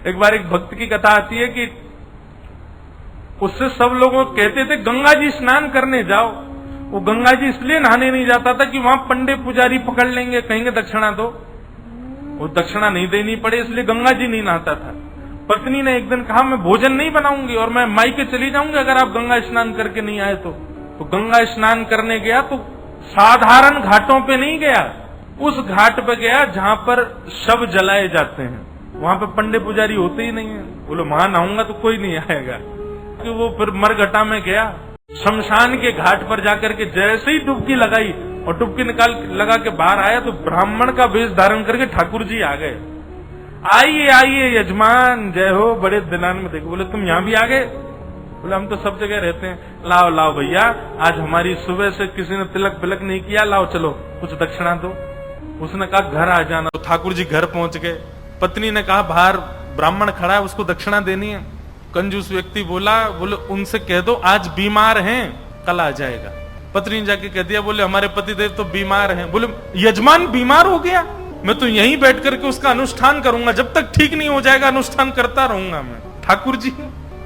एक बार एक भक्त की कथा आती है कि उससे सब लोग कहते थे गंगा जी स्नान करने जाओ। वो गंगा जी इसलिए नहाने नहीं जाता था कि वहां पंडे पुजारी पकड़ लेंगे, कहेंगे दक्षिणा दो। वो दक्षिणा नहीं देनी पड़े इसलिए गंगा जी नहीं नहाता था। पत्नी ने एक दिन कहा मैं भोजन नहीं बनाऊंगी और मैं मायके चली जाऊंगी अगर आप गंगा स्नान करके नहीं आए तो गंगा स्नान करने गया तो साधारण घाटों पे नहीं गया, उस घाट पे गया जहां पर शव जलाए जाते हैं। वहां पे पंडे पुजारी होते ही नहीं है। बोलो वहां नहाऊंगा तो कोई नहीं आएगा। कि वो फिर मरघटा में गया, शमशान के घाट पर जाकर के जैसे ही डुबकी लगाई और डुबकी निकाल लगा के बाहर आया तो ब्राह्मण का वेश धारण करके ठाकुर जी आ गए। आइए आइए यजमान, जय हो, बड़े दिनान में देखो। बोले तुम यहाँ भी आ गए? बोले हम तो सब जगह रहते हैं। लाओ लाओ भैया, आज हमारी सुबह से किसी ने तिलक बिलक नहीं किया, लाओ चलो कुछ दक्षिणा दो। उसने कहा घर आ जाना। तो ठाकुर जी घर पहुंच गए। पत्नी ने कहा बाहर ब्राह्मण खड़ा है उसको दक्षिणा देनी है। कंजूस व्यक्ति बोले उनसे कह दो आज बीमार हैं, कल आ जाएगा। पत्नी ने जाके कह दिया, बोले हमारे पतिदेव तो बीमार हैं। बोले यजमान बीमार हो गया, मैं तो यहीं बैठ करके उसका अनुष्ठान करूंगा, जब तक ठीक नहीं हो जाएगा अनुष्ठान करता रहूंगा मैं। ठाकुर जी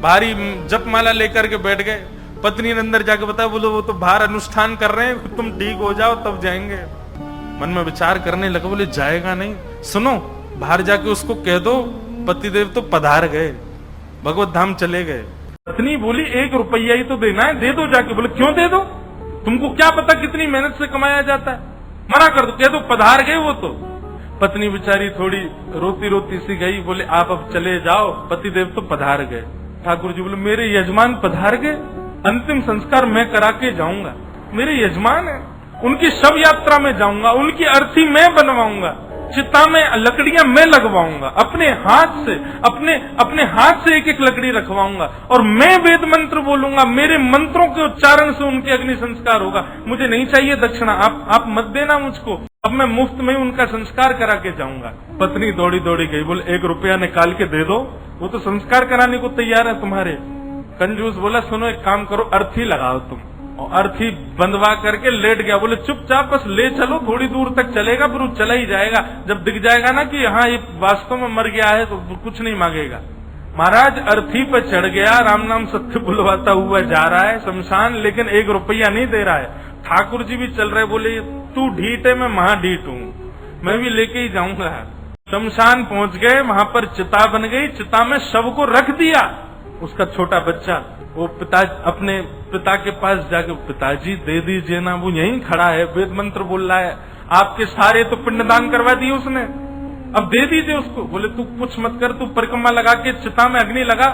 भारी जपमाला लेकर के बैठ गए। पत्नी ने अंदर जाके बताया, बोले वो तो बाहर अनुष्ठान कर रहे हैं, तुम ठीक हो जाओ तब जाएंगे। मन में विचार करने लगा, बोले जाएगा नहीं, सुनो बाहर जाके उसको कह दो पतिदेव तो पधार गए, भगवत धाम चले गए। पत्नी बोली 1 रुपया ही तो देना है, दे दो जाके। बोले क्यों दे दो, तुमको क्या पता कितनी मेहनत से कमाया जाता है, मना कर दो, कह दो पधार गए वो तो। पत्नी बेचारी थोड़ी रोती रोती सी गई। बोले आप अब चले जाओ, पतिदेव तो पधार गए। ठाकुर जी बोले मेरे यजमान पधार गए, अंतिम संस्कार मैं करा के जाऊंगा, मेरे यजमान है, उनकी शव यात्रा में जाऊंगा, उनकी अर्थी मैं बनवाऊंगा, चिता में लकड़ियां मैं लगवाऊंगा, अपने हाथ से अपने हाथ से एक एक लकड़ी रखवाऊंगा और मैं वेद मंत्र बोलूंगा, मेरे मंत्रों के उच्चारण से उनके अग्नि संस्कार होगा। मुझे नहीं चाहिए दक्षिणा, आप मत देना मुझको, अब मैं मुफ्त में उनका संस्कार करा के जाऊंगा। पत्नी दौड़ी दौड़ी गई। बोले 1 रुपया निकाल के दे दो, वो तो संस्कार कराने को तैयार है तुम्हारे। कंजूस बोला सुनो एक काम करो, अर्थी लगाओ तुम। और अर्थी बंधवा करके लेट गया। बोले चुपचाप बस ले चलो, थोड़ी दूर तक चलेगा फिर वो चला ही जाएगा, जब दिख जाएगा ना कि हाँ ये वास्तव में मर गया है तो कुछ नहीं मांगेगा। महाराज अर्थी पे चढ़ गया, राम नाम सत्य बुलवाता हुआ जा रहा है शमशान, लेकिन 1 रुपया नहीं दे रहा है। ठाकुर जी भी चल रहे। बोले तू ढीठ है, मैं महाढीठ हूँ, मैं भी लेके ही जाऊंगा। शमशान पहुंच गए, वहां पर चिता बन गई, चिता में शव को रख दिया। उसका छोटा बच्चा वो अपने पिता के पास जाके पिताजी दे दीजिए ना, वो यहीं खड़ा है वेद मंत्र बोल रहा है, आपके सारे तो पिंडदान करवा दिए उसने, अब दे दीजिए उसको। बोले तू कुछ मत कर, तू परिक्रमा लगा के चिता में अग्नि लगा,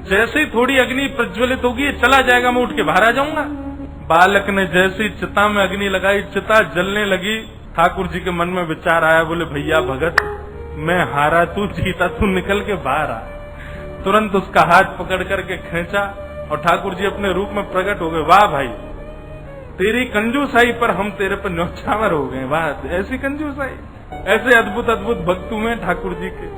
जैसे ही थोड़ी अग्नि प्रज्वलित होगी चला जाएगा, मैं उठ के बाहर आ जाऊंगा। बालक ने जैसे ही चिता में अग्नि लगाई, चिता जलने लगी। ठाकुर जी के मन में विचार आया, बोले भैया भगत मैं हारा तू जीता, तू निकल के बाहर आ। तुरंत उसका हाथ पकड़ करके खींचा और ठाकुर जी अपने रूप में प्रकट हो गए। वाह भाई तेरी कंजूसाई पर हम तेरे पर न्यौछावर हो गए, वाह ऐसी कंजूसाई, ऐसे अद्भुत अद्भुत भक्त हुए ठाकुर जी के।